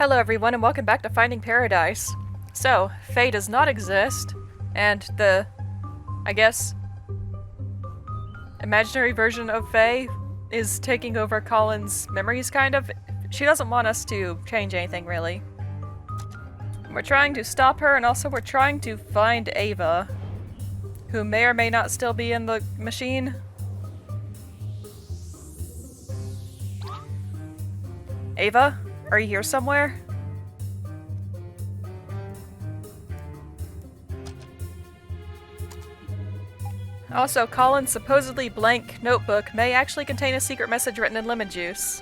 Hello everyone and welcome back to Finding Paradise. So, Faye does not exist, and the, I guess, imaginary version of Faye is taking over Colin's memories, kind of. She doesn't want us to change anything, really. We're trying to stop her, and also we're trying to find Ava, who may or may not still be in the machine. Ava? Are you here somewhere? Also, Colin's supposedly blank notebook may actually contain a secret message written in lemon juice.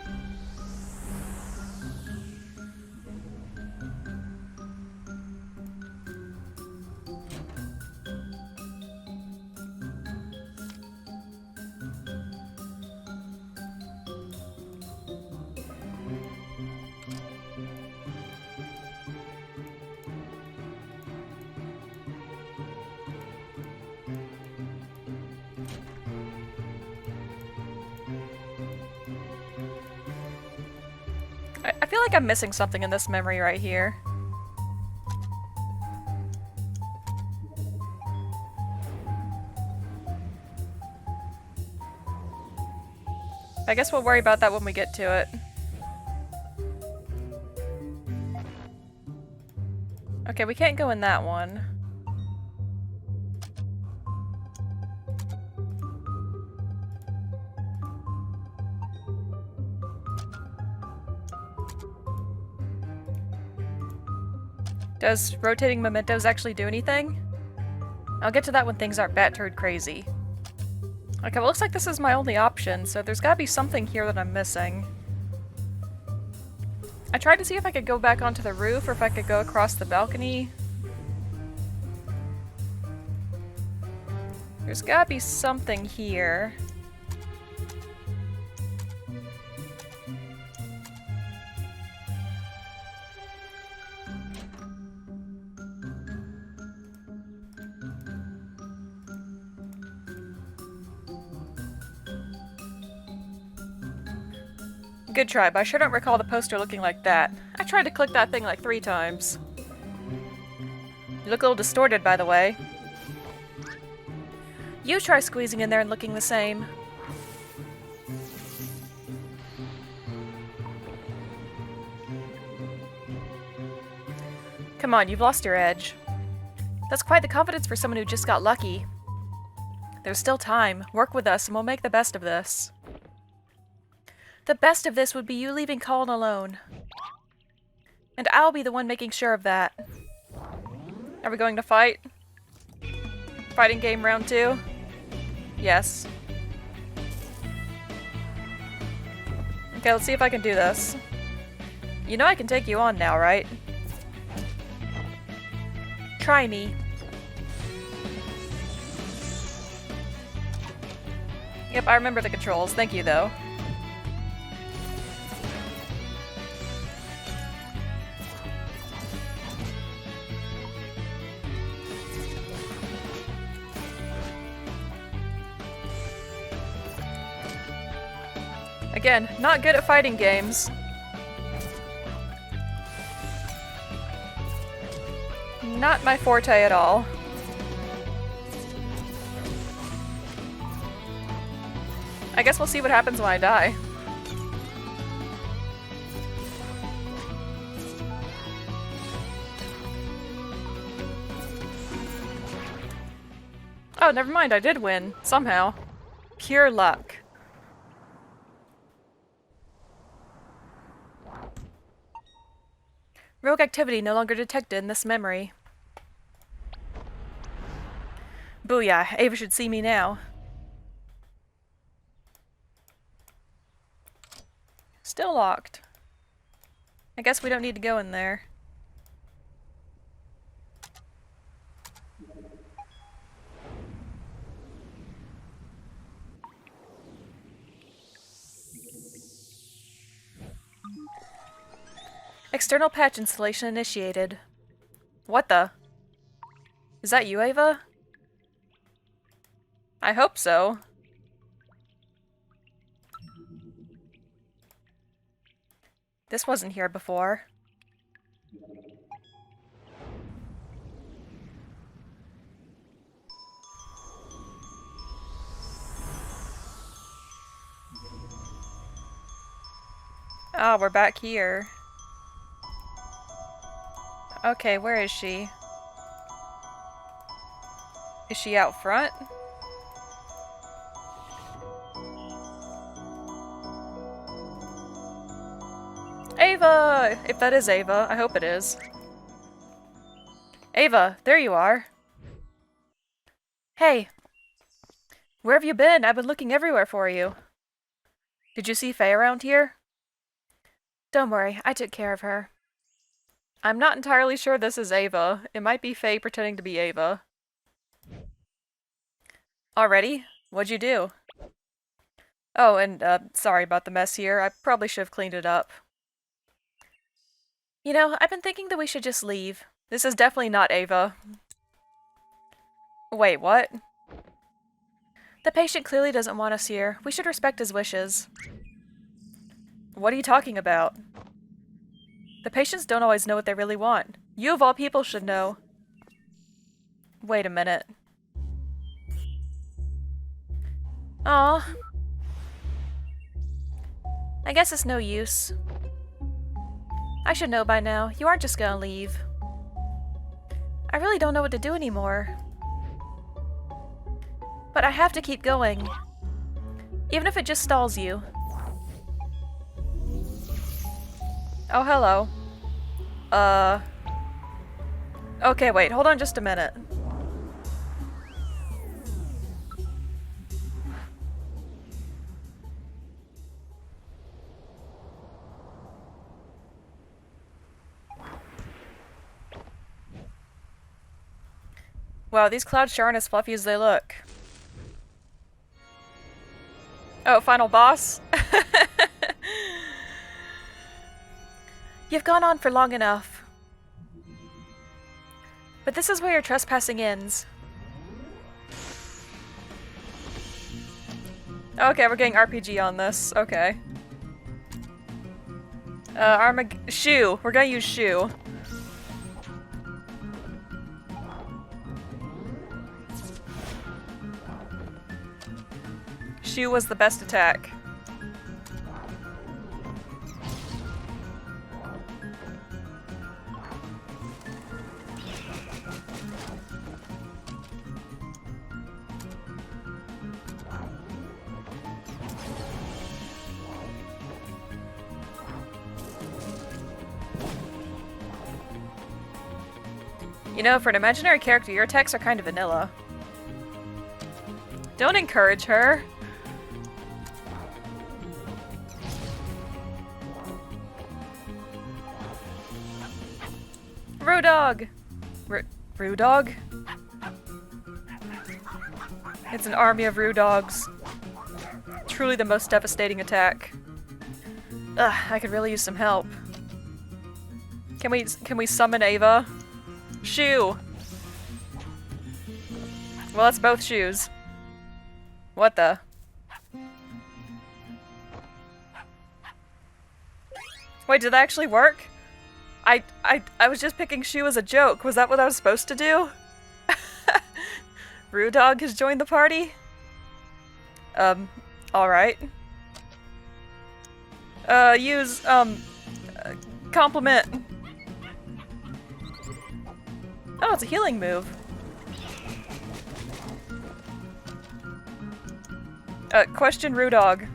I feel like I'm missing something in this memory right here. I guess we'll worry about that when we get to it. Okay, we can't go in that one. Does rotating mementos actually do anything? I'll get to that when things aren't bat-turd crazy. Okay, well, looks like this is my only option, so there's gotta be something here that I'm missing. I tried to see if I could go back onto the roof or if I could go across the balcony. There's gotta be something here. Good try, but I sure don't recall the poster looking like that. I tried to click that thing like 3 times. You look a little distorted, by the way. You try squeezing in there and looking the same. Come on, you've lost your edge. That's quite the confidence for someone who just got lucky. There's still time. Work with us and we'll make the best of this. The best of this would be you leaving Colin alone. And I'll be the one making sure of that. Are we going to fight? Fighting game round 2? Yes. Okay, let's see if I can do this. You know I can take you on now, right? Try me. Yep, I remember the controls. Thank you, though. Again, not good at fighting games. Not my forte at all. I guess we'll see what happens when I die. Oh, never mind, I did win. Somehow. Pure luck. Rogue activity no longer detected in this memory. Booyah, Ava should see me now. Still locked. I guess we don't need to go in there. External patch installation initiated. What the? Is that you, Ava? I hope so. This wasn't here before. Oh, we're back here. Okay, where is she? Is she out front? Ava! If that is Ava, I hope it is. Ava, there you are. Hey. Where have you been? I've been looking everywhere for you. Did you see Faye around here? Don't worry, I took care of her. I'm not entirely sure this is Ava. It might be Faye pretending to be Ava. Already? What'd you do? Oh, and, sorry about the mess here. I probably should have cleaned it up. You know, I've been thinking that we should just leave. This is definitely not Ava. Wait, what? The patient clearly doesn't want us here. We should respect his wishes. What are you talking about? The patients don't always know what they really want. You of all people should know. Wait a minute. Aw. I guess it's no use. I should know by now. You aren't just gonna leave. I really don't know what to do anymore. But I have to keep going. Even if it just stalls you. Oh, hello. Okay, wait, hold on just a minute. Wow, these clouds sure aren't as fluffy as they look. Oh, final boss? You've gone on for long enough. But this is where your trespassing ends. Okay, we're getting RPG on this. Okay. Shoe. We're gonna use shoe. Shoe was the best attack. You know, for an imaginary character, your attacks are kind of vanilla. Don't encourage her. Rudog! Rudog? It's an army of Rudogs. Truly the most devastating attack. Ugh, I could really use some help. Can we summon Ava? Shoe! Well, that's both shoes. What the? Wait, did that actually work? I was just picking shoe as a joke. Was that what I was supposed to do? Rudog has joined the party? Alright. Use, compliment. Oh, it's a healing move. Question Rudog.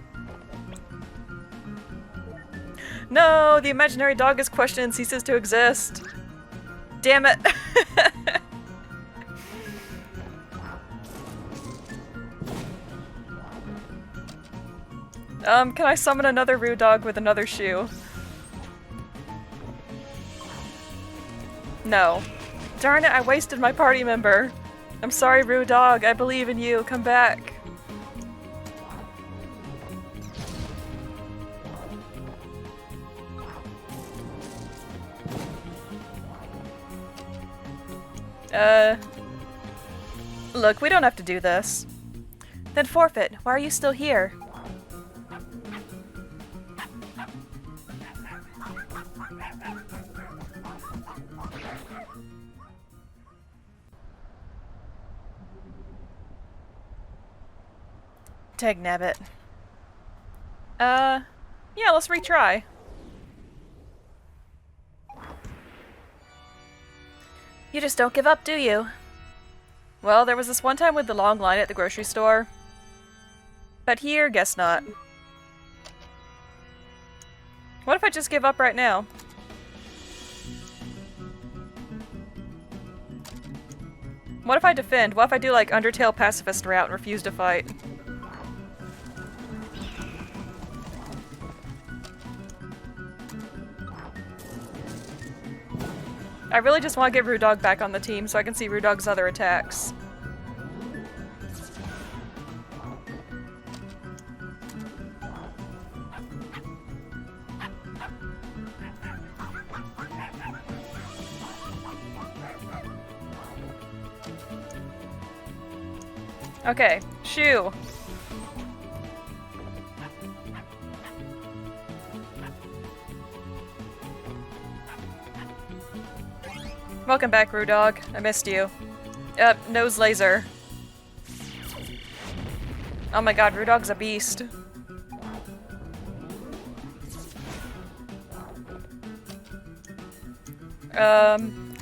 No, the imaginary dog is questioned and ceases to exist. Damn it. Can I summon another Rudog with another shoe? No. Darn it, I wasted my party member. I'm sorry, Rudog. I believe in you. Come back. Look, we don't have to do this. Then forfeit. Why are you still here? Dagnabbit. Yeah, let's retry. You just don't give up, do you? Well, there was this one time with the long line at the grocery store. But here, guess not. What if I just give up right now? What if I defend? What if I do like Undertale pacifist route and refuse to fight? I really just want to get Rudog back on the team so I can see Rudog's other attacks. Okay, shoo. Welcome back, Rudog. I missed you. Nose laser. Oh my god, Rudog's a beast.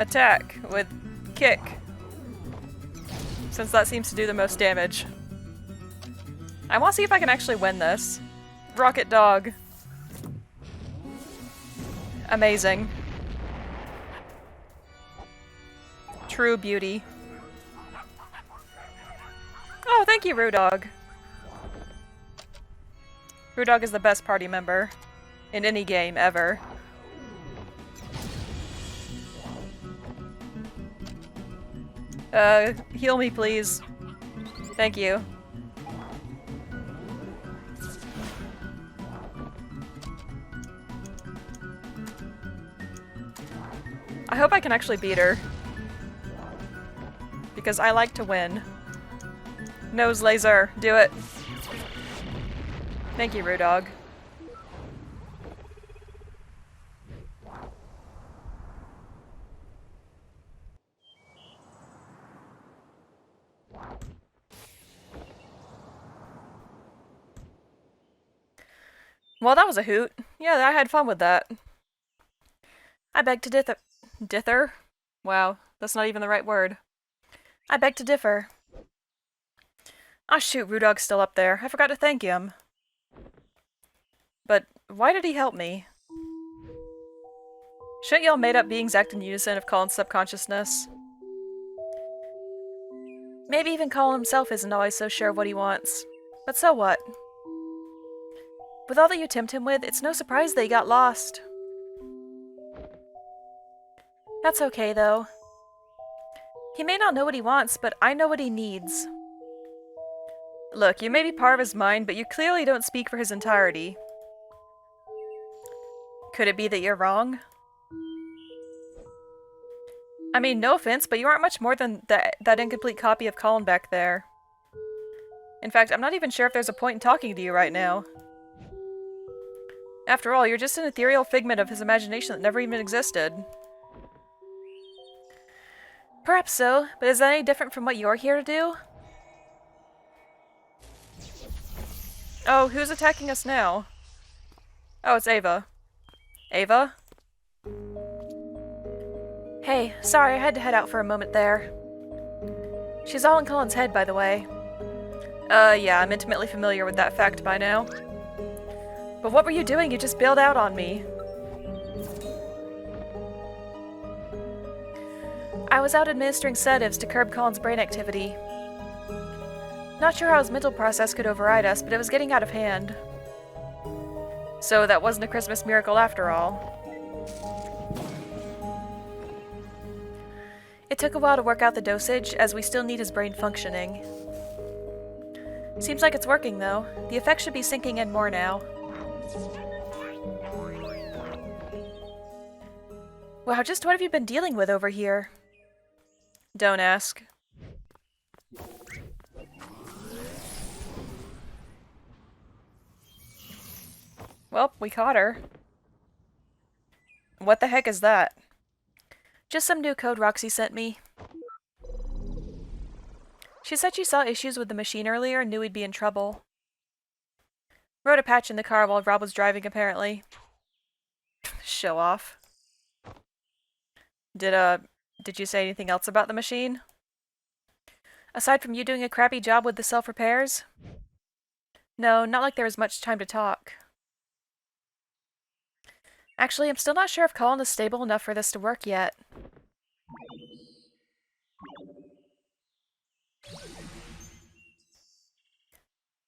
Attack with kick. Since that seems to do the most damage. I want to see if I can actually win this. Rocket Dog. Amazing. True beauty. Oh, thank you, Rudog. Rudog is the best party member in any game ever. Heal me, please. Thank you. I hope I can actually beat her. Because I like to win. Nose laser, do it. Thank you, Rudog. Well, that was a hoot. Yeah, I had fun with that. I beg to dither. Dither? Wow, that's not even the right word. I beg to differ. Ah, shoot, Rudog's still up there. I forgot to thank him. But why did he help me? Shouldn't y'all made-up beings act in unison of Colin's subconsciousness? Maybe even Colin himself isn't always so sure of what he wants. But so what? With all that you tempt him with, it's no surprise that he got lost. That's okay, though. He may not know what he wants, but I know what he needs. Look, you may be part of his mind, but you clearly don't speak for his entirety. Could it be that you're wrong? I mean, no offense, but you aren't much more than that incomplete copy of Colin back there. In fact, I'm not even sure if there's a point in talking to you right now. After all, you're just an ethereal figment of his imagination that never even existed. Perhaps so, but is that any different from what you're here to do? Oh, who's attacking us now? Oh, it's Ava. Ava? Hey, sorry, I had to head out for a moment there. She's all in Colin's head, by the way. Yeah, I'm intimately familiar with that fact by now. But what were you doing? You just bailed out on me. I was out administering sedatives to curb Colin's brain activity. Not sure how his mental process could override us, but it was getting out of hand. So that wasn't a Christmas miracle after all. It took a while to work out the dosage, as we still need his brain functioning. Seems like it's working, though. The effects should be sinking in more now. Wow, just what have you been dealing with over here? Don't ask. Well, we caught her. What the heck is that? Just some new code Roxy sent me. She said she saw issues with the machine earlier and knew we'd be in trouble. Wrote a patch in the car while Rob was driving, apparently. Show off. Did you say anything else about the machine? Aside from you doing a crappy job with the self-repairs? No, not like there was much time to talk. Actually, I'm still not sure if Colin is stable enough for this to work yet.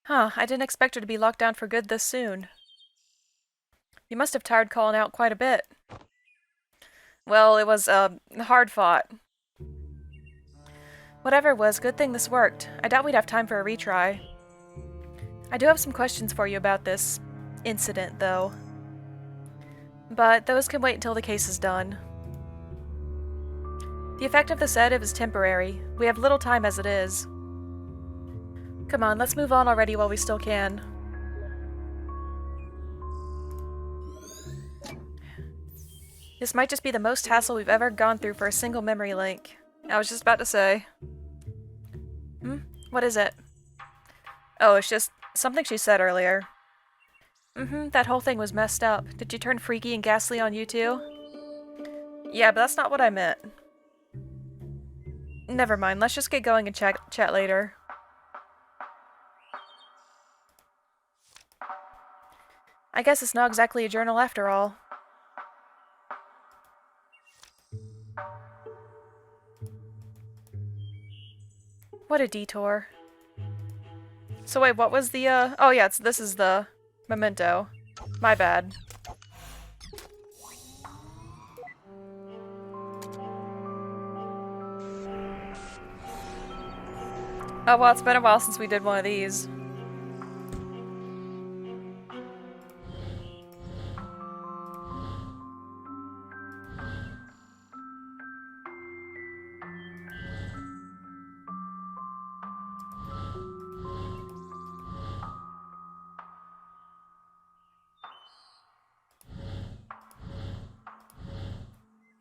Huh, I didn't expect her to be locked down for good this soon. You must have tired Colin out quite a bit. Well, it was, hard fought. Whatever it was, good thing this worked. I doubt we'd have time for a retry. I do have some questions for you about this incident, though. But those can wait until the case is done. The effect of the sedative is temporary. We have little time as it is. Come on, let's move on already while we still can. This might just be the most hassle we've ever gone through for a single memory link. I was just about to say. What is it? Oh, it's just something she said earlier. That whole thing was messed up. Did you turn freaky and ghastly on you too? Yeah, but that's not what I meant. Never mind, let's just get going and chat later. I guess it's not exactly a journal after all. What a detour. So wait, what was the, oh yeah, this is the memento. My bad. Oh well, it's been a while since we did one of these.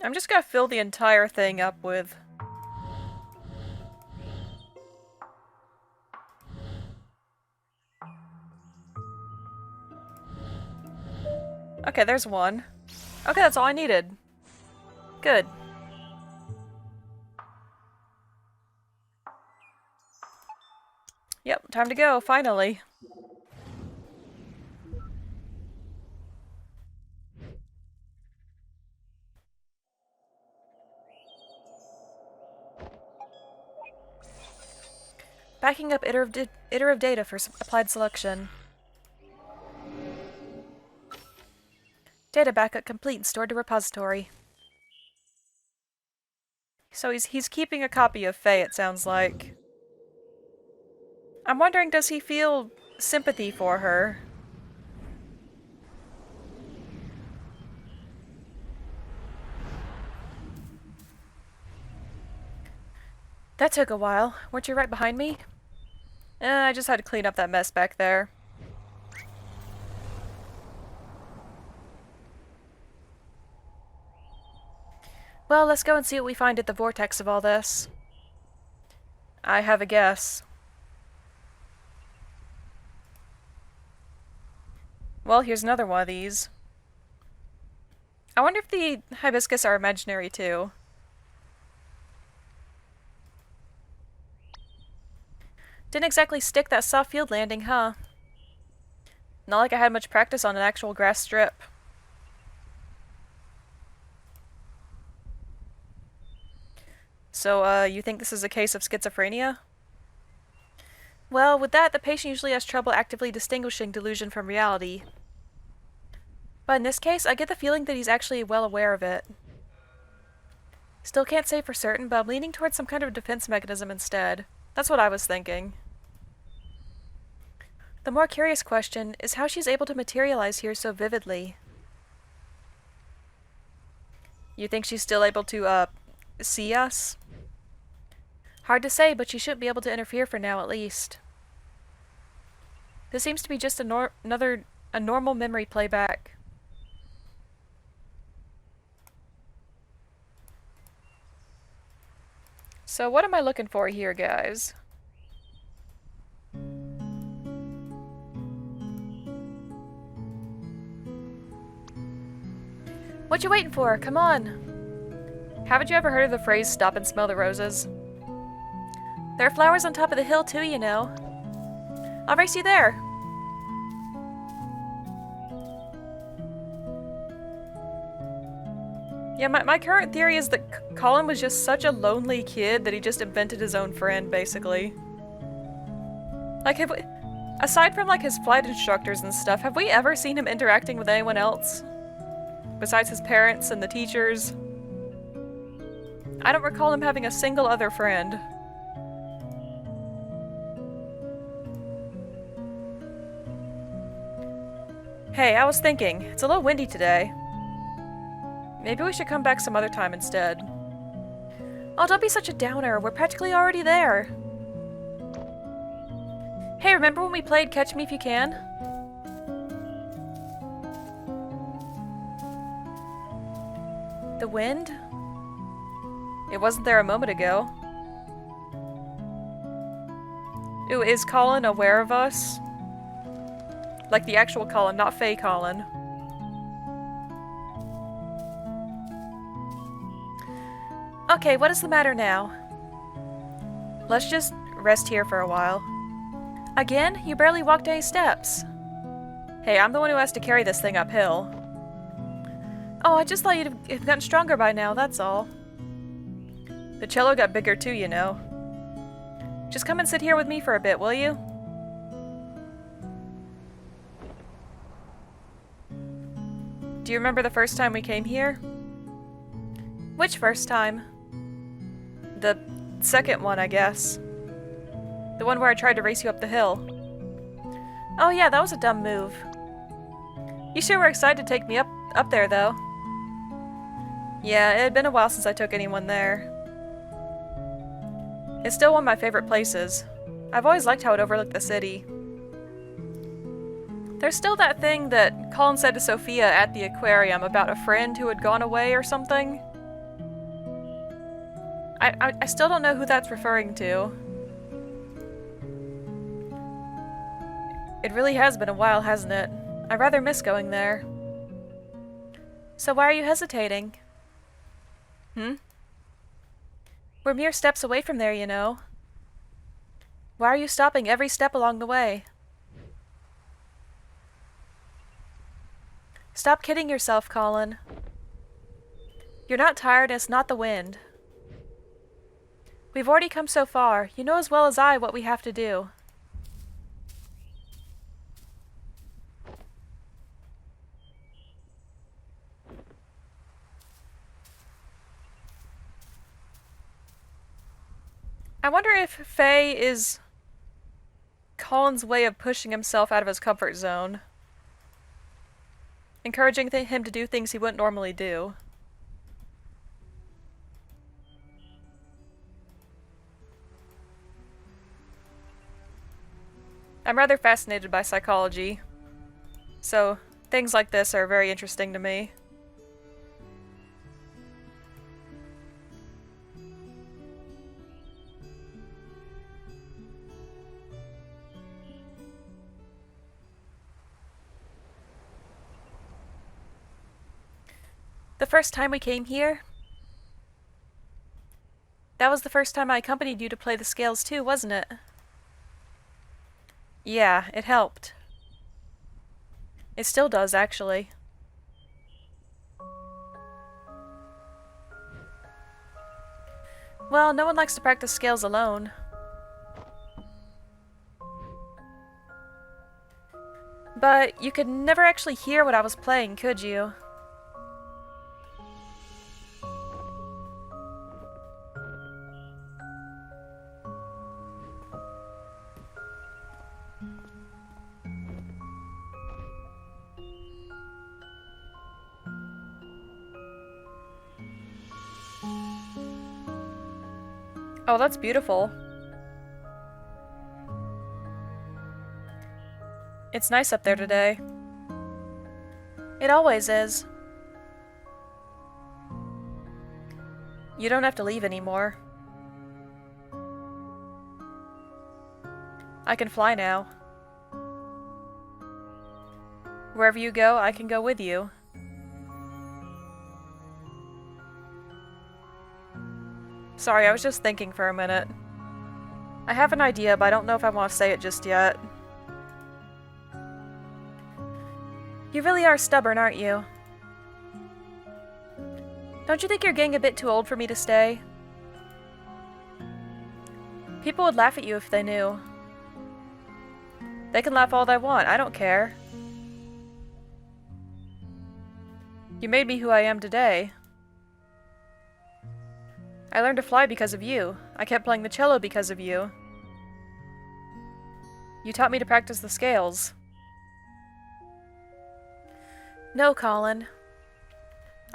I'm just gonna fill the entire thing up with... Okay, there's one. Okay, that's all I needed. Good. Yep, time to go, finally. Backing up iterative data for applied selection. Data backup complete and stored to repository. So he's keeping a copy of Faye, it sounds like. I'm wondering, does he feel sympathy for her? That took a while. Weren't you right behind me? I just had to clean up that mess back there. Well, let's go and see what we find at the vortex of all this. I have a guess. Well, here's another one of these. I wonder if the hibiscus are imaginary too. Didn't exactly stick that soft field landing, huh? Not like I had much practice on an actual grass strip. So, you think this is a case of schizophrenia? Well, with that, the patient usually has trouble actively distinguishing delusion from reality. But in this case, I get the feeling that he's actually well aware of it. Still can't say for certain, but I'm leaning towards some kind of defense mechanism instead. That's what I was thinking. The more curious question is how she's able to materialize here so vividly. You think she's still able to, see us? Hard to say, but she shouldn't be able to interfere for now, at least. This seems to be just a normal memory playback. So what am I looking for here, guys? What you waiting for? Come on. Haven't you ever heard of the phrase, stop and smell the roses? There are flowers on top of the hill too, you know. I'll race you there. Yeah, my current theory is that Colin was just such a lonely kid that he just invented his own friend, basically. Like, aside from, like, his flight instructors and stuff, have we ever seen him interacting with anyone else? Besides his parents and the teachers? I don't recall him having a single other friend. Hey, I was thinking, it's a little windy today. Maybe we should come back some other time instead. Oh, don't be such a downer. We're practically already there. Hey, remember when we played Catch Me If You Can? The wind? It wasn't there a moment ago. Ooh, is Colin aware of us? Like the actual Colin, not Faye Colin. Okay, what is the matter now? Let's just rest here for a while. Again? You barely walked any steps. Hey, I'm the one who has to carry this thing uphill. Oh, I just thought you'd have gotten stronger by now, that's all. The cello got bigger too, you know. Just come and sit here with me for a bit, will you? Do you remember the first time we came here? Which first time? The second one, I guess. The one where I tried to race you up the hill. Oh yeah, that was a dumb move. You sure were excited to take me up there, though. Yeah, it had been a while since I took anyone there. It's still one of my favorite places. I've always liked how it overlooked the city. There's still that thing that Colin said to Sophia at the aquarium about a friend who had gone away or something. I still don't know who that's referring to. It really has been a while, hasn't it? I rather miss going there. So why are you hesitating? We're mere steps away from there, you know. Why are you stopping every step along the way? Stop kidding yourself, Colin. You're not tired, and it's not the wind. We've already come so far. You know as well as I what we have to do. I wonder if Faye is Colin's way of pushing himself out of his comfort zone. Encouraging him to do things he wouldn't normally do. I'm rather fascinated by psychology, so things like this are very interesting to me. The first time we came here? That was the first time I accompanied you to play the scales too, wasn't it? Yeah, it helped. It still does, actually. Well, no one likes to practice scales alone. But you could never actually hear what I was playing, could you? Oh, that's beautiful. It's nice up there today. It always is. You don't have to leave anymore. I can fly now. Wherever you go, I can go with you. Sorry, I was just thinking for a minute. I have an idea, but I don't know if I want to say it just yet. You really are stubborn, aren't you? Don't you think you're getting a bit too old for me to stay? People would laugh at you if they knew. They can laugh all they want, I don't care. You made me who I am today. I learned to fly because of you. I kept playing the cello because of you. You taught me to practice the scales. No, Colin.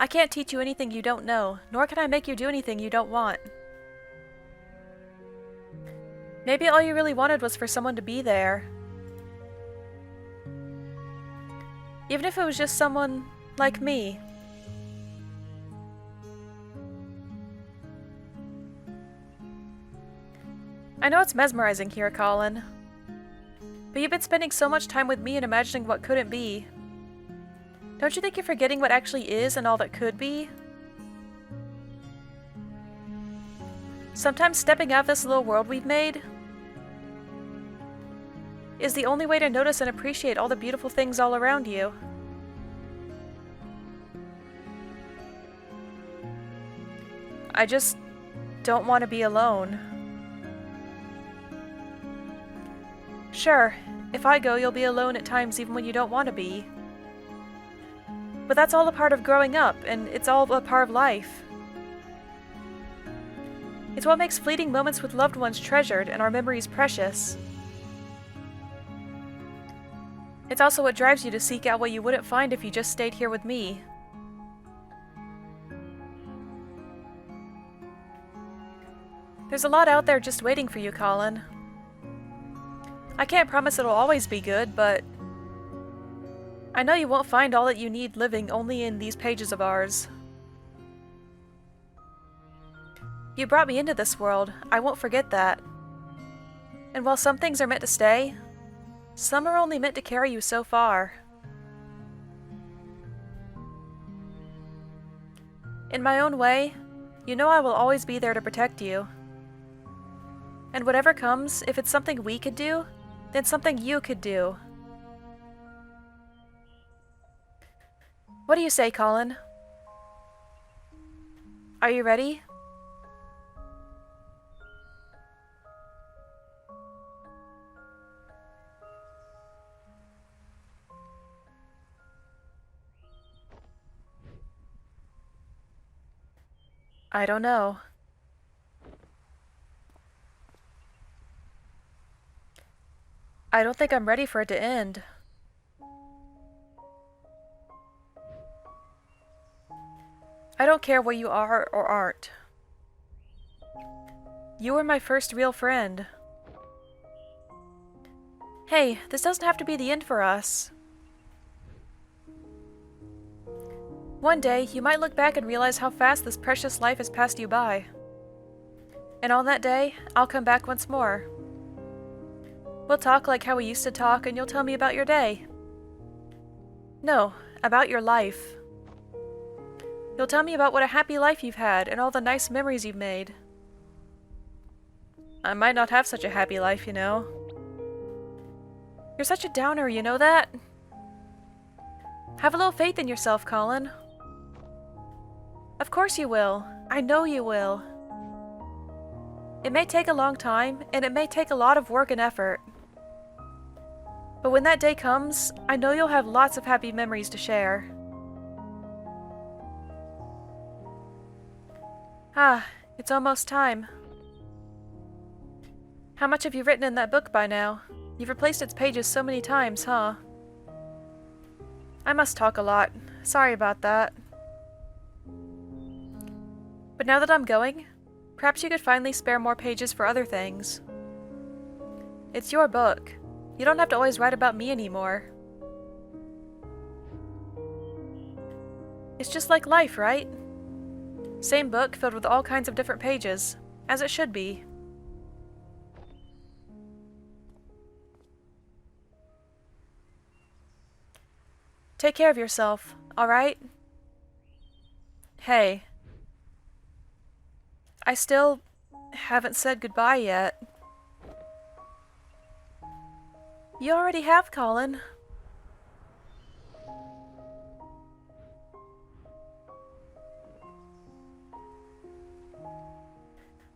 I can't teach you anything you don't know, nor can I make you do anything you don't want. Maybe all you really wanted was for someone to be there. Even if it was just someone like me. I know it's mesmerizing here, Colin. But you've been spending so much time with me and imagining what couldn't be. Don't you think you're forgetting what actually is and all that could be? Sometimes stepping out of this little world we've made is the only way to notice and appreciate all the beautiful things all around you. I just don't want to be alone. Sure, if I go, you'll be alone at times even when you don't want to be. But that's all a part of growing up, and it's all a part of life. It's what makes fleeting moments with loved ones treasured and our memories precious. It's also what drives you to seek out what you wouldn't find if you just stayed here with me. There's a lot out there just waiting for you, Colin. I can't promise it'll always be good, but I know you won't find all that you need living only in these pages of ours. You brought me into this world, I won't forget that. And while some things are meant to stay, some are only meant to carry you so far. In my own way, you know I will always be there to protect you. And whatever comes, if it's something we could do, then something you could do. What do you say, Colin? Are you ready? I don't know. I don't think I'm ready for it to end. I don't care what you are or aren't. You were my first real friend. Hey, this doesn't have to be the end for us. One day, you might look back and realize how fast this precious life has passed you by. And on that day, I'll come back once more. We'll talk like how we used to talk, and you'll tell me about your day. No, about your life. You'll tell me about what a happy life you've had and all the nice memories you've made. I might not have such a happy life, you know. You're such a downer, you know that? Have a little faith in yourself, Colin. Of course you will. I know you will. It may take a long time, and it may take a lot of work and effort. But when that day comes, I know you'll have lots of happy memories to share. Ah, it's almost time. How much have you written in that book by now? You've replaced its pages so many times, huh? I must talk a lot. Sorry about that. But now that I'm going, perhaps you could finally spare more pages for other things. It's your book. You don't have to always write about me anymore. It's just like life, right? Same book filled with all kinds of different pages, as it should be. Take care of yourself, alright? Hey. I still haven't said goodbye yet. You already have, Colin.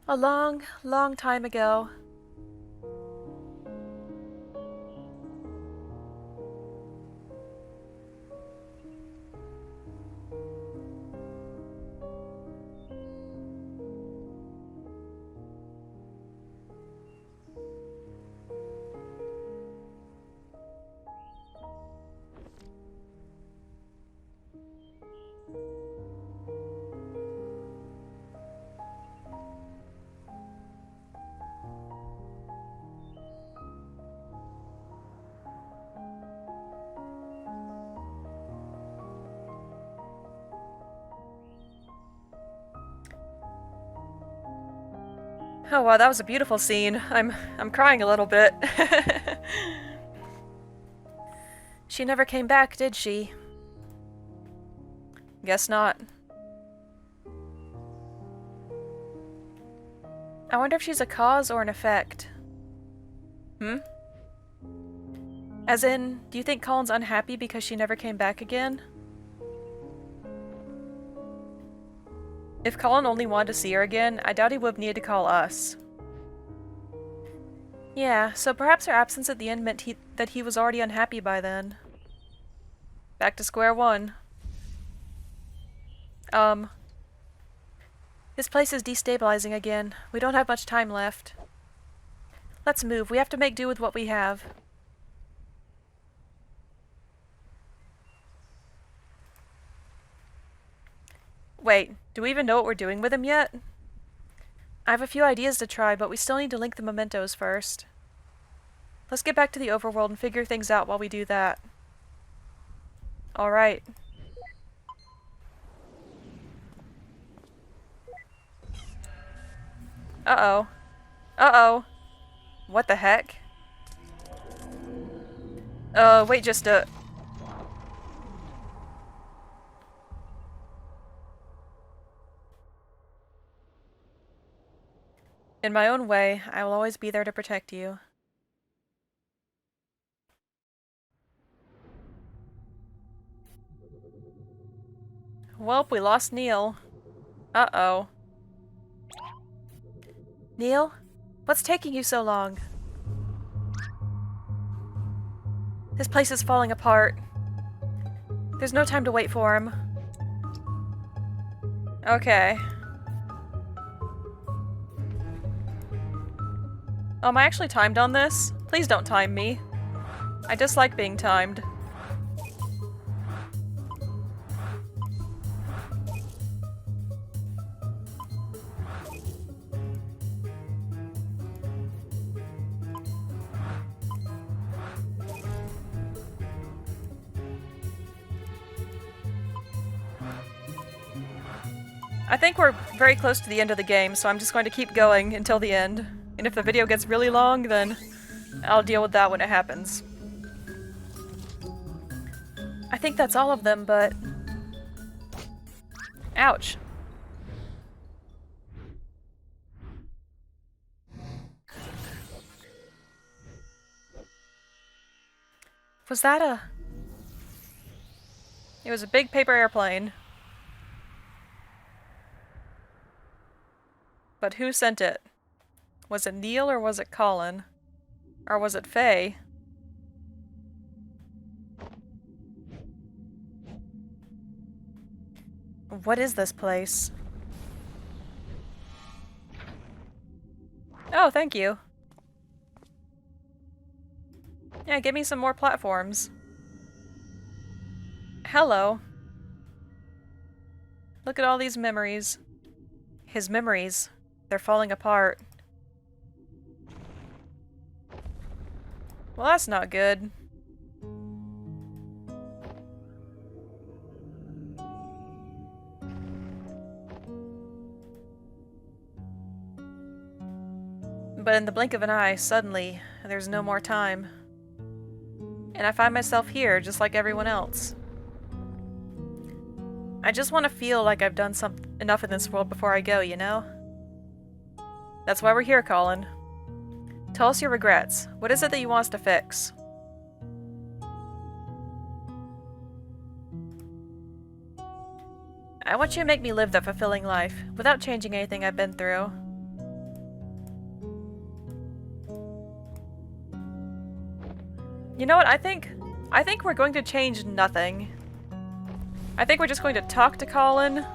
A long, long time ago. Oh wow, that was a beautiful scene. I'm crying a little bit. She never came back, did she? Guess not. I wonder if she's a cause or an effect. As in, do you think Colin's unhappy because she never came back again? If Colin only wanted to see her again, I doubt he would have needed to call us. Yeah, so perhaps her absence at the end meant that he was already unhappy by then. Back to square one. This place is destabilizing again. We don't have much time left. Let's move. We have to make do with what we have. Wait, do we even know what we're doing with him yet? I have a few ideas to try, but we still need to link the mementos first. Let's get back to the overworld and figure things out while we do that. Alright. Uh-oh. Uh-oh. What the heck? Wait just a... In my own way, I will always be there to protect you. Welp, we lost Neil. Uh-oh. Neil? What's taking you so long? This place is falling apart. There's no time to wait for him. Okay. Am I actually timed on this? Please don't time me. I dislike being timed. I think we're very close to the end of the game, so I'm just going to keep going until the end. And if the video gets really long, then I'll deal with that when it happens. I think that's all of them, but... Ouch. Was that a... It was a big paper airplane. But who sent it? Was it Neil or was it Colin? Or was it Faye? What is this place? Oh, thank you. Yeah, give me some more platforms. Hello. Look at all these memories. His memories. They're falling apart. Well, that's not good. But in the blink of an eye, suddenly, there's no more time. And I find myself here, just like everyone else. I just want to feel like I've done enough in this world before I go, you know? That's why we're here, Colin. Tell us your regrets. What is it that you want us to fix? I want you to make me live that fulfilling life, without changing anything I've been through. You know what, I think we're going to change nothing. I think we're just going to talk to Colin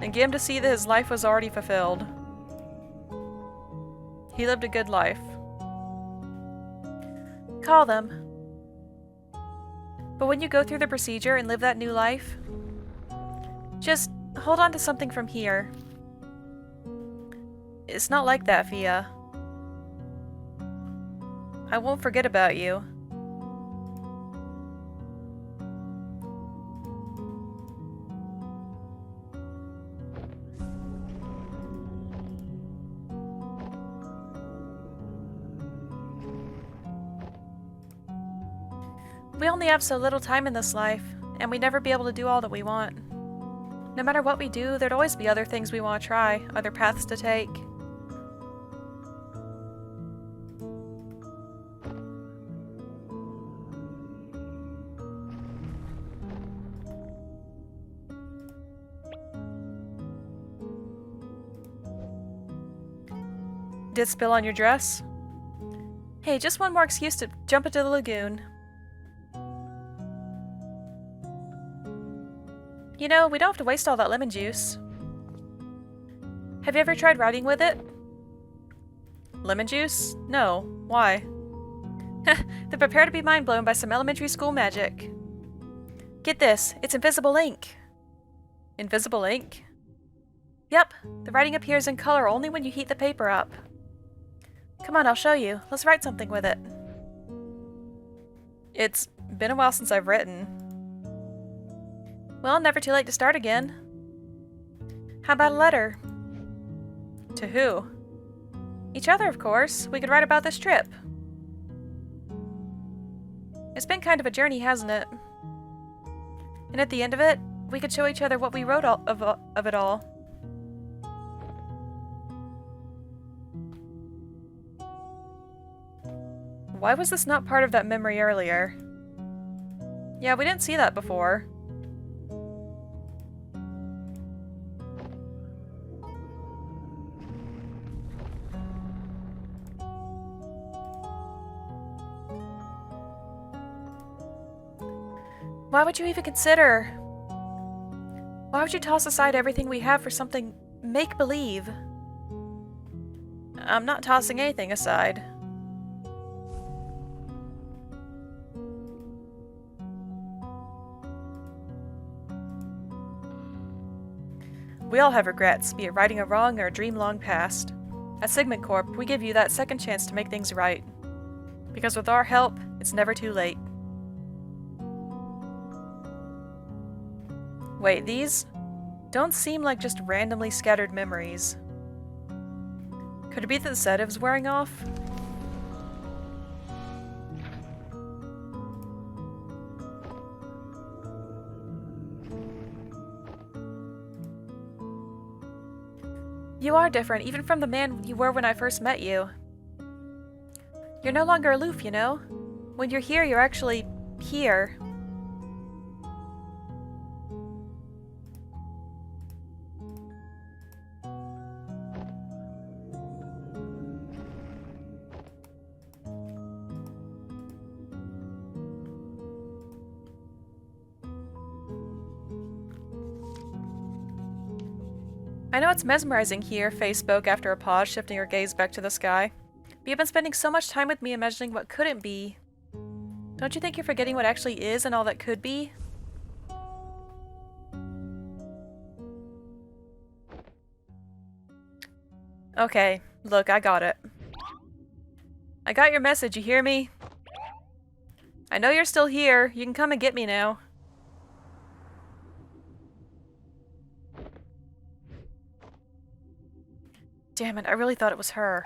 and get him to see that his life was already fulfilled. He lived a good life. Call them. But when you go through the procedure and live that new life, just hold on to something from here. It's not like that, Fia. I won't forget about you. We only have so little time in this life, and we'd never be able to do all that we want. No matter what we do, there'd always be other things we want to try, other paths to take. Did it spill on your dress? Hey, just one more excuse to jump into the lagoon. You know, we don't have to waste all that lemon juice. Have you ever tried riding with it? Lemon juice? No. Why? Then prepare to be mind blown by some elementary school magic. Get this, it's invisible ink. Invisible ink? Yep, the writing appears in color only when you heat the paper up. Come on, I'll show you. Let's write something with it. It's been a while since I've written. Well, never too late to start again. How about a letter? To who? Each other, of course. We could write about this trip. It's been kind of a journey, hasn't it? And at the end of it, we could show each other what we wrote of it all. Why was this not part of that memory earlier? Yeah, we didn't see that before. Why would you even consider? Why would you toss aside everything we have for something make-believe? I'm not tossing anything aside. We all have regrets, be it righting a wrong or a dream long past. At Sigmund Corp, we give you that second chance to make things right. Because with our help, it's never too late. Wait, these don't seem like just randomly scattered memories. Could it be that the sedative's wearing off? You are different, even from the man you were when I first met you. You're no longer aloof, you know? When you're here, you're actually here. I know it's mesmerizing here, Faye spoke after a pause, shifting her gaze back to the sky. But you've been spending so much time with me imagining what couldn't be. Don't you think you're forgetting what actually is and all that could be? Okay, look, I got it. I got your message, you hear me? I know you're still here. You can come and get me now. Damn it, I really thought it was her.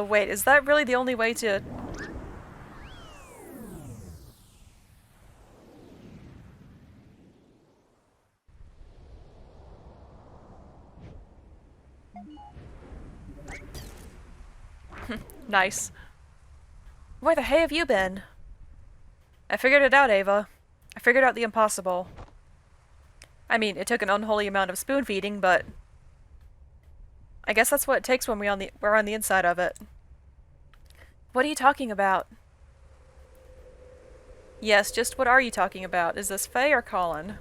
Wait, is that really the only way to... Nice. Where the hay have you been? I figured it out, Ava. I figured out the impossible. I mean, it took an unholy amount of spoon feeding, but I guess that's what it takes when we're on the inside of it. What are you talking about? Yes, just what are you talking about? Is this Faye or Colin?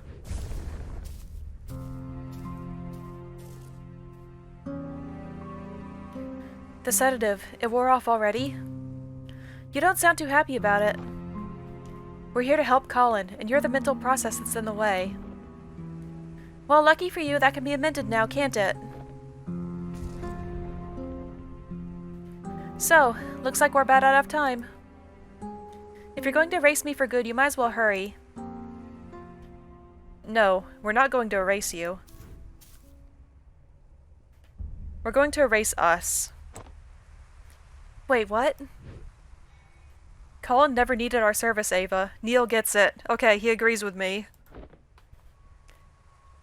The sedative, it wore off already? You don't sound too happy about it. We're here to help Colin, and you're the mental process that's in the way. Well, lucky for you, that can be amended now, can't it? So, looks like we're about out of time. If you're going to erase me for good, you might as well hurry. No, we're not going to erase you. We're going to erase us. Wait, what? Colin never needed our service, Ava. Neil gets it. Okay, he agrees with me.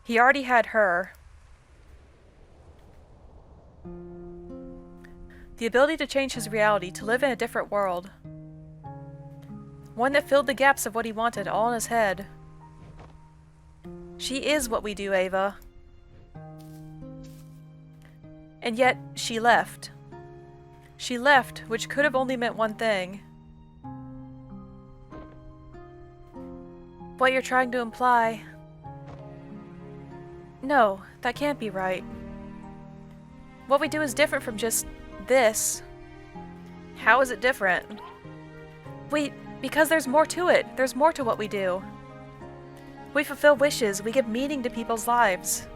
He already had her. The ability to change his reality, to live in a different world. One that filled the gaps of what he wanted, all in his head. She is what we do, Ava. And yet, she left. She left, which could have only meant one thing. What you're trying to imply... No, that can't be right. What we do is different from just this. How is it different? Because there's more to it. There's more to what we do. We fulfill wishes. We give meaning to people's lives.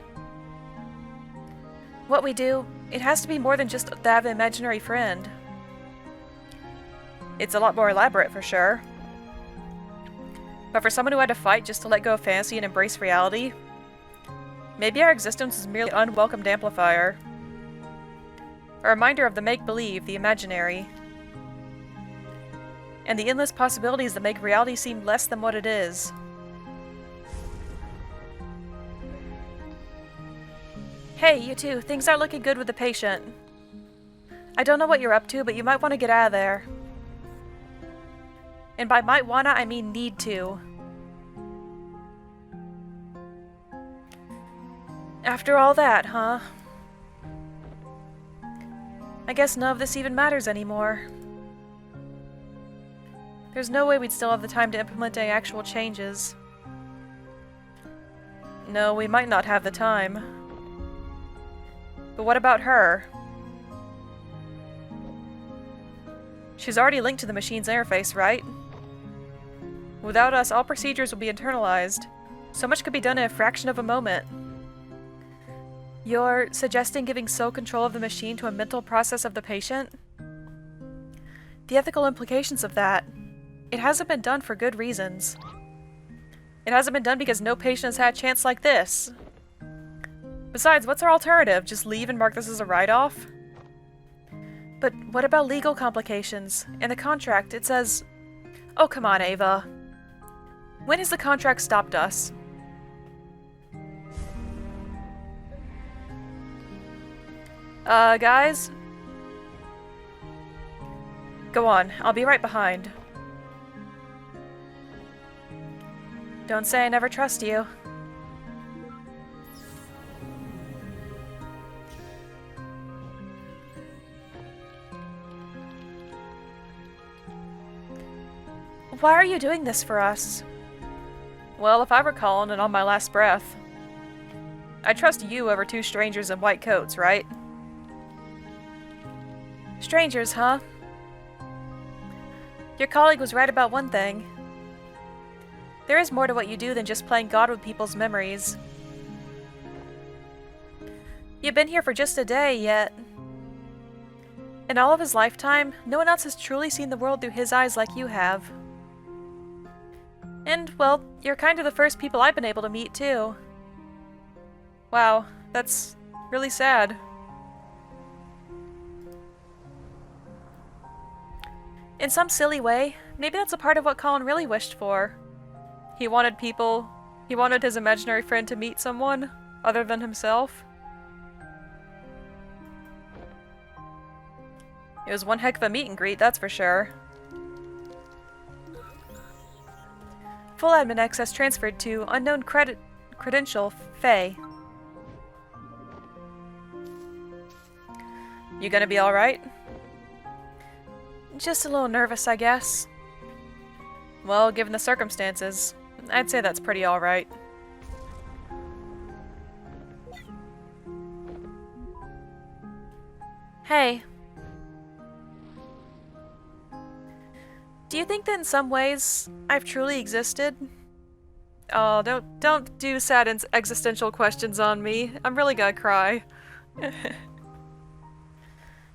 What we do, it has to be more than just that of an imaginary friend. It's a lot more elaborate, for sure. But for someone who had to fight just to let go of fantasy and embrace reality, maybe our existence is merely an unwelcomed amplifier. A reminder of the make-believe, the imaginary. And the endless possibilities that make reality seem less than what it is. Hey, you two, things aren't looking good with the patient. I don't know what you're up to, but you might want to get out of there. And by might wanna, I mean need to. After all that, huh? I guess none of this even matters anymore. There's no way we'd still have the time to implement any actual changes. No, we might not have the time. But what about her? She's already linked to the machine's interface, right? Without us, all procedures will be internalized. So much could be done in a fraction of a moment. You're suggesting giving sole control of the machine to a mental process of the patient? The ethical implications of that. It hasn't been done for good reasons. It hasn't been done because no patient has had a chance like this. Besides, what's our alternative? Just leave and mark this as a write-off? But what about legal complications? In the contract, it says... Oh, come on, Ava. When has the contract stopped us? Guys? Go on, I'll be right behind. Don't say I never trust you. Why are you doing this for us? Well, if I were Colin and on my last breath, I trust you over two strangers in white coats, right? Strangers, huh? Your colleague was right about one thing. There is more to what you do than just playing God with people's memories. You've been here for just a day, yet... in all of his lifetime, no one else has truly seen the world through his eyes like you have. And, well, you're kind of the first people I've been able to meet, too. Wow, that's really sad. In some silly way, maybe that's a part of what Colin really wished for. He wanted his imaginary friend to meet someone other than himself. It was one heck of a meet and greet, that's for sure. Full admin access transferred to unknown credential, Faye. You gonna be alright? Just a little nervous, I guess. Well, given the circumstances, I'd say that's pretty alright. Hey. Do you think that in some ways I've truly existed? Oh, don't do sad and existential questions on me. I'm really gonna cry.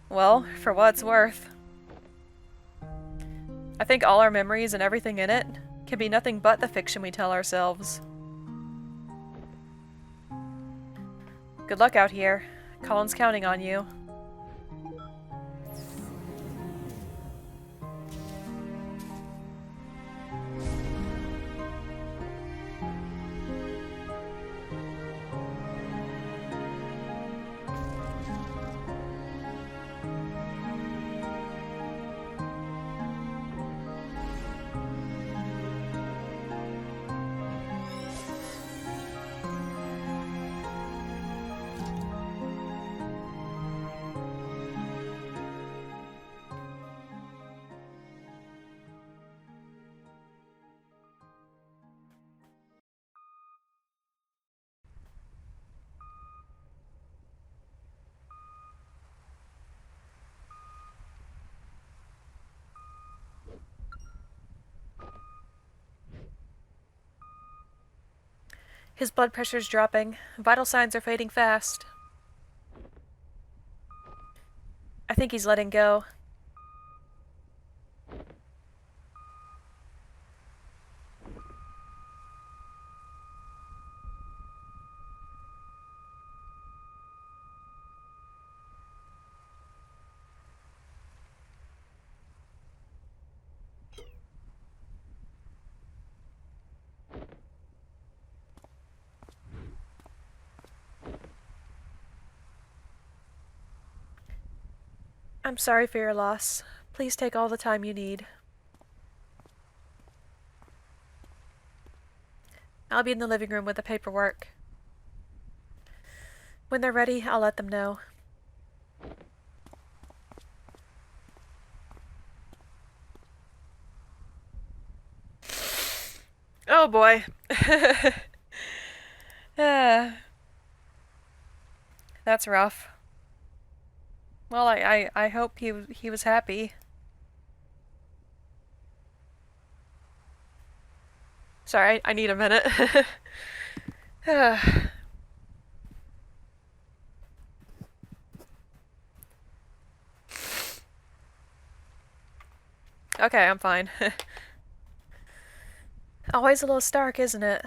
Well, for what it's worth. I think all our memories and everything in it can be nothing but the fiction we tell ourselves. Good luck out here. Colin's counting on you. His blood pressure's dropping. Vital signs are fading fast. I think he's letting go. I'm sorry for your loss. Please take all the time you need. I'll be in the living room with the paperwork. When they're ready, I'll let them know. Oh boy. That's rough. Well, I hope he was happy. Sorry, I need a minute. Okay, I'm fine. Always a little stark, isn't it?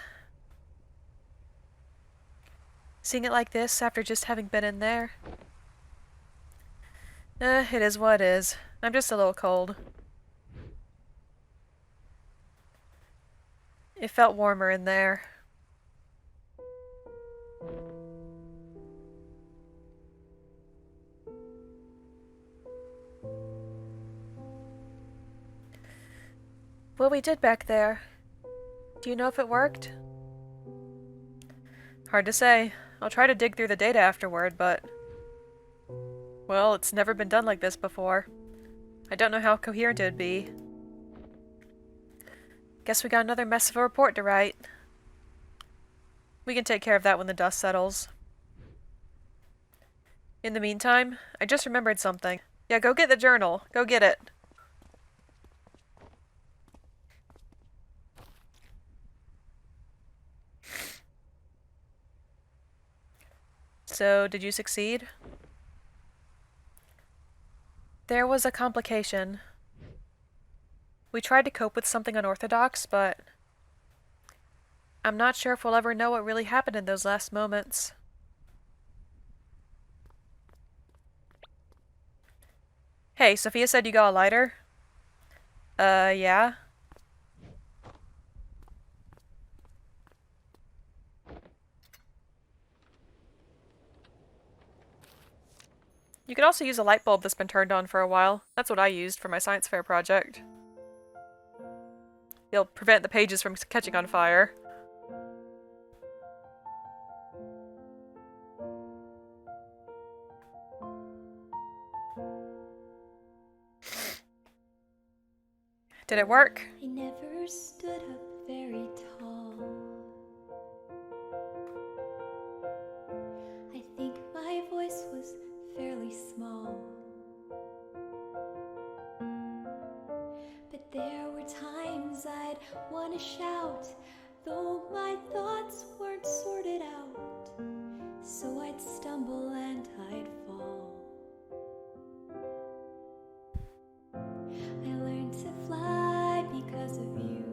Seeing it like this after just having been in there. It is what it is. I'm just a little cold. It felt warmer in there. What we did back there, do you know if it worked? Hard to say. I'll try to dig through the data afterward, but... well, it's never been done like this before. I don't know how coherent it would be. Guess we got another mess of a report to write. We can take care of that when the dust settles. In the meantime, I just remembered something. Yeah, go get the journal. Go get it. So, did you succeed? There was a complication. We tried to cope with something unorthodox, but I'm not sure if we'll ever know what really happened in those last moments. Hey, Sophia said you got a lighter? Yeah? You could also use a light bulb that's been turned on for a while. That's what I used for my science fair project. It'll prevent the pages from catching on fire. Did it work? I never stood up very tall. I think my voice was fairly small. But there were times I'd want to shout, though my thoughts weren't sorted out. So I'd stumble and I'd fall. I learned to fly because of you.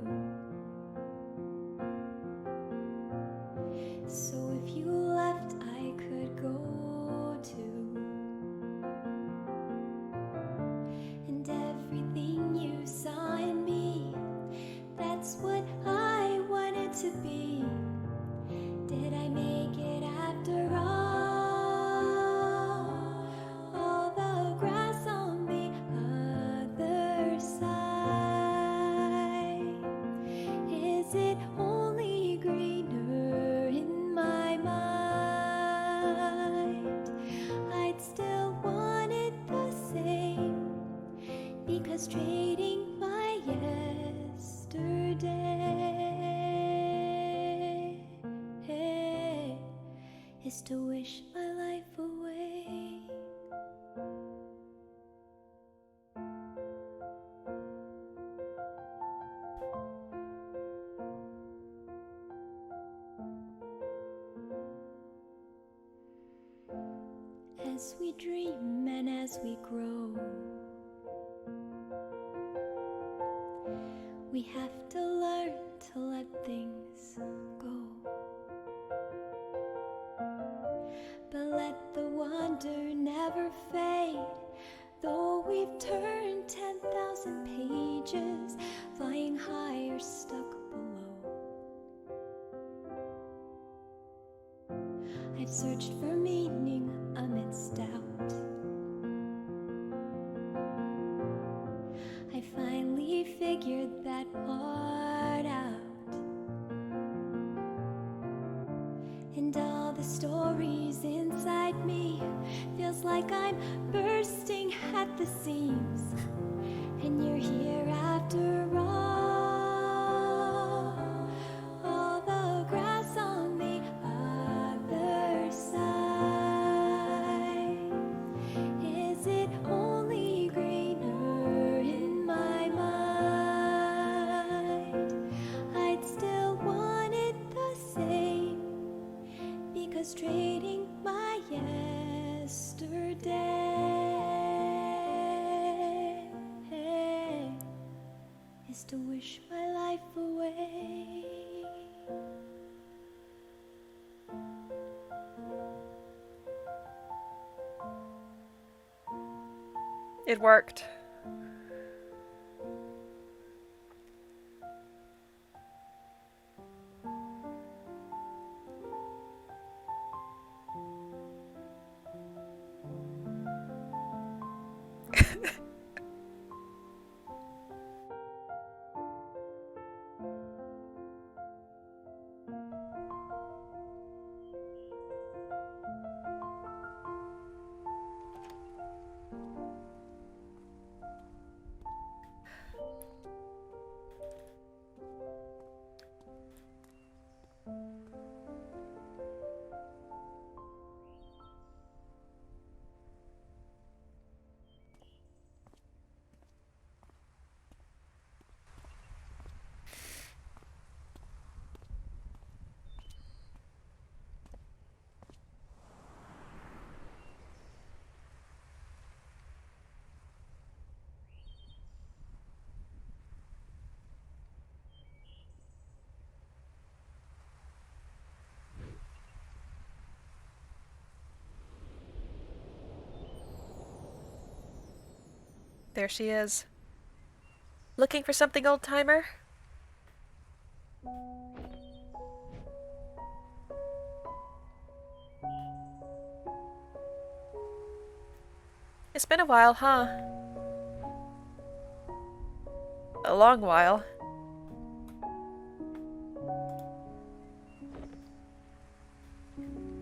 So if you left, I could go too. And everything you saw in me, that's what I wanted to be. Did I make it after all? All the grass on the other side, is it only greener in my mind? I'd still want it the same, because trading my yesterday is to wish my life away. As we dream and as we grow, we have to learn to let things go. But let the wonder never fade, though we've turned 10,000 pages, flying high or stuck below. I've searched for meaning amidst doubt. I finally figured that part out. And all the stories inside me feels like I'm bursting at the seams. And you're here after all. All the grass on the other side, is it only greener in my mind? I'd still want it the same, because trading my yesterday is to wish my life away. It worked. There she is. Looking for something, old-timer? It's been a while, huh? A long while.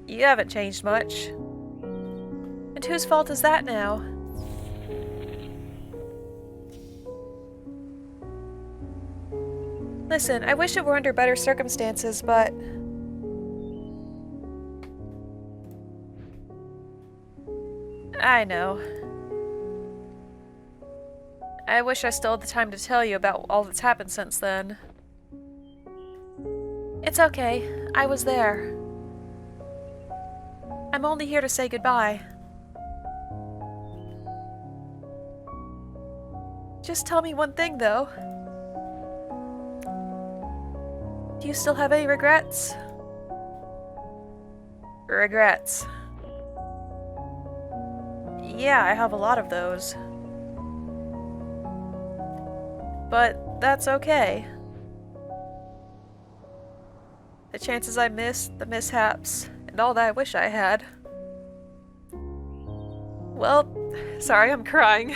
You haven't changed much. And whose fault is that now? Listen, I wish it were under better circumstances, but... I know. I wish I still had the time to tell you about all that's happened since then. It's okay. I was there. I'm only here to say goodbye. Just tell me one thing, though. Do you still have any regrets? Regrets. Yeah, I have a lot of those. But that's okay. The chances I missed, the mishaps, and all that I wish I had. Well, sorry, I'm crying.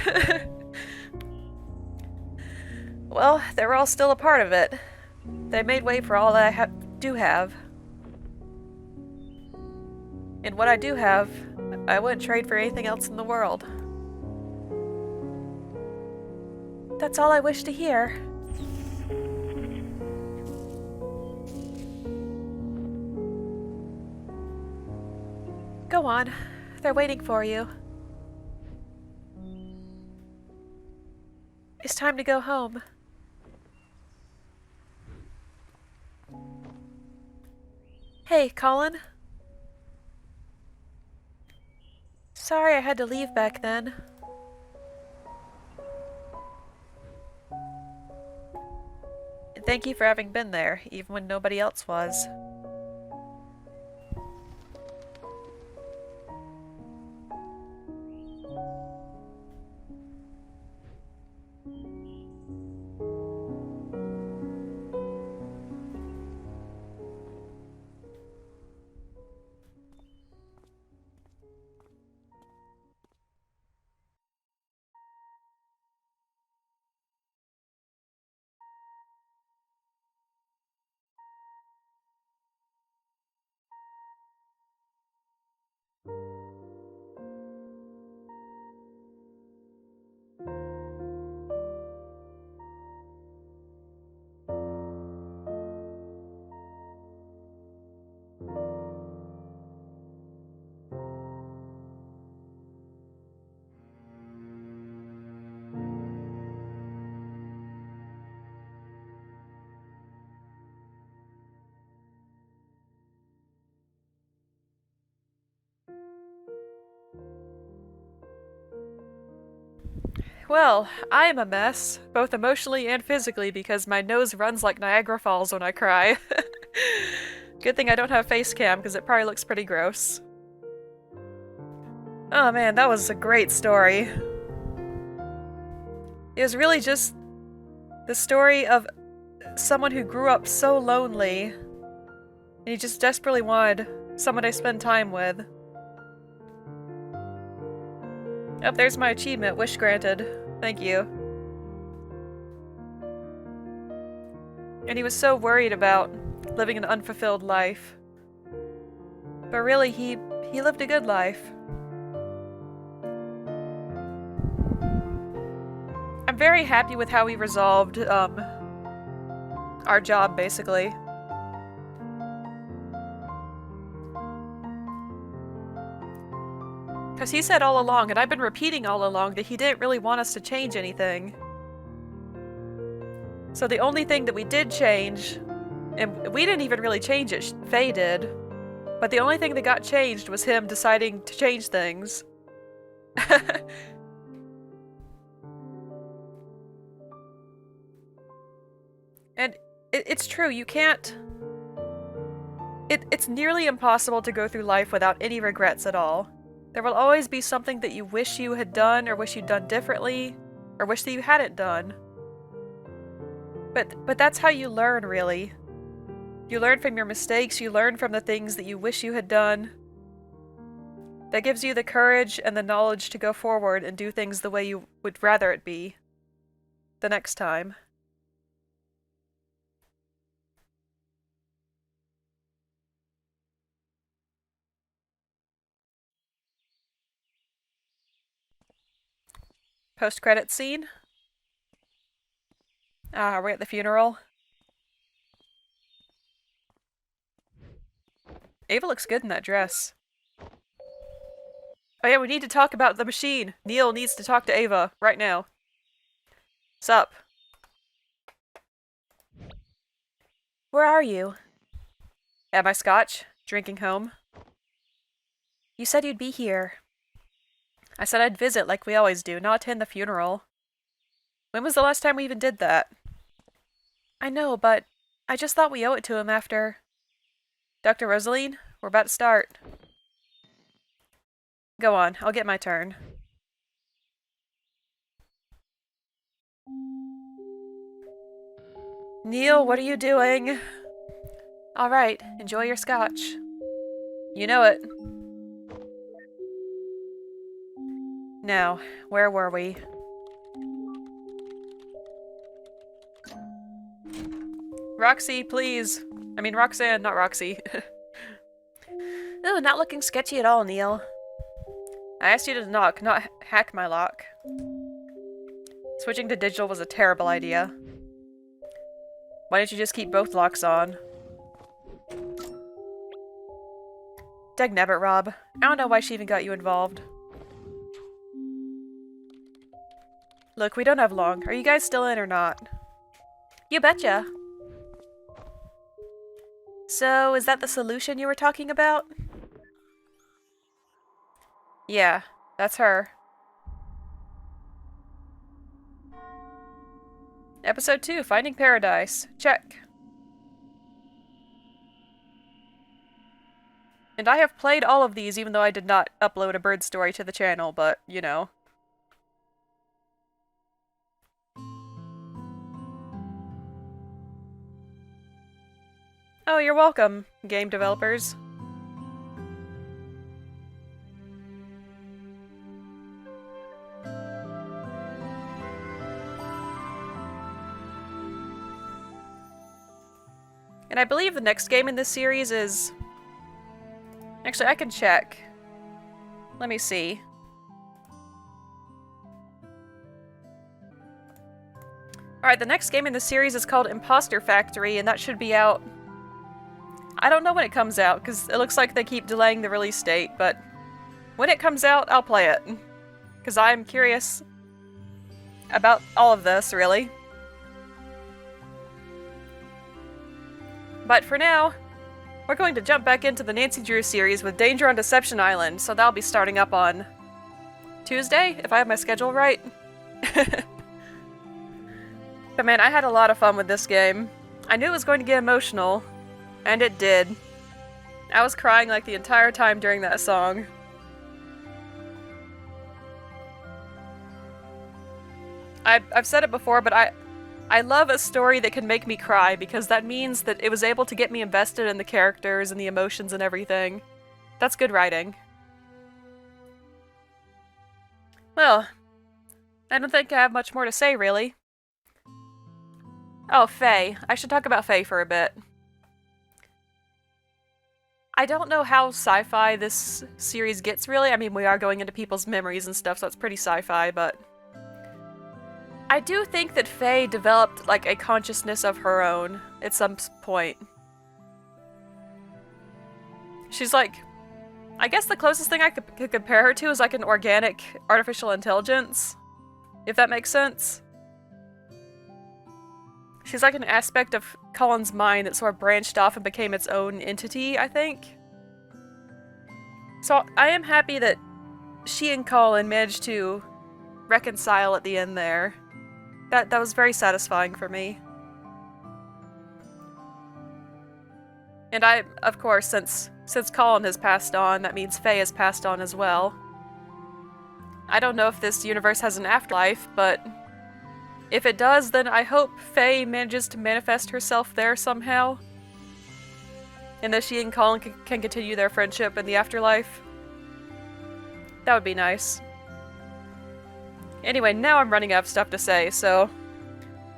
Well, they were all still a part of it. They made way for all that I do have. And what I do have, I wouldn't trade for anything else in the world. That's all I wish to hear. Go on. They're waiting for you. It's time to go home. Hey, Colin. Sorry I had to leave back then. And thank you for having been there, even when nobody else was. Well, I am a mess, both emotionally and physically, because my nose runs like Niagara Falls when I cry. Good thing I don't have face cam, because it probably looks pretty gross. Oh man, that was a great story. It was really just the story of someone who grew up so lonely, and he just desperately wanted someone to spend time with. Oh, there's my achievement. Wish granted. Thank you. And he was so worried about living an unfulfilled life. But really, he lived a good life. I'm very happy with how we resolved, our job, basically. Because he said all along, and I've been repeating all along, that he didn't really want us to change anything. So the only thing that we did change, and we didn't even really change it, Faye did, but the only thing that got changed was him deciding to change things. And it's true, you can't... It's nearly impossible to go through life without any regrets at all. There will always be something that you wish you had done, or wish you'd done differently, or wish that you hadn't done. But that's how you learn, really. You learn from your mistakes, you learn from the things that you wish you had done. That gives you the courage and the knowledge to go forward and do things the way you would rather it be the next time. Post-credits scene. Ah, are we at the funeral? Ava looks good in that dress. Oh yeah, we need to talk about the machine. Neil needs to talk to Ava right now. Sup? Where are you? At my scotch, drinking home. You said you'd be here. I said I'd visit like we always do, not attend the funeral. When was the last time we even did that? I know, but I just thought we owe it to him after... Dr. Rosaline, we're about to start. Go on, I'll get my turn. Neil, what are you doing? Alright, enjoy your scotch. You know it. Now, where were we? Roxy, please. I mean Roxanne, not Roxy. Ooh, not looking sketchy at all, Neil. I asked you to knock, not hack my lock. Switching to digital was a terrible idea. Why didn't you just keep both locks on? Dagnabbit, Rob. I don't know why she even got you involved. Look, we don't have long. Are you guys still in or not? You betcha. So, is that the solution you were talking about? Yeah, that's her. Episode 2, Finding Paradise. Check. And I have played all of these even though I did not upload a bird story to the channel, but, you know. Oh, you're welcome, game developers. And I believe the next game in this series is... Actually, I can check. Let me see. Alright, the next game in the series is called Imposter Factory, and that should be out... I don't know when it comes out, because it looks like they keep delaying the release date, but when it comes out, I'll play it. Because I'm curious about all of this, really. But for now, we're going to jump back into the Nancy Drew series with Danger on Deception Island, so that'll be starting up on Tuesday, if I have my schedule right. But man, I had a lot of fun with this game. I knew it was going to get emotional, and it did. I was crying like the entire time during that song. I've said it before, but I love a story that can make me cry, because that means that it was able to get me invested in the characters and the emotions and everything. That's good writing. Well, I don't think I have much more to say, really. Oh, Faye. I should talk about Faye for a bit. I don't know how sci-fi this series gets, really. I mean, we are going into people's memories and stuff, so it's pretty sci-fi, but... I do think that Faye developed, like, a consciousness of her own at some point. She's like... I guess the closest thing I could compare her to is like an organic artificial intelligence, if that makes sense. She's like an aspect of Colin's mind that sort of branched off and became its own entity, I think. So I am happy that she and Colin managed to reconcile at the end there. That was very satisfying for me. And I, of course, since Colin has passed on, that means Faye has passed on as well. I don't know if this universe has an afterlife, but if it does, then I hope Faye manages to manifest herself there somehow. And that she and Colin can continue their friendship in the afterlife. That would be nice. Anyway, now I'm running out of stuff to say, so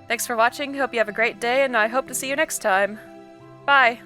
thanks for watching, hope you have a great day, and I hope to see you next time. Bye!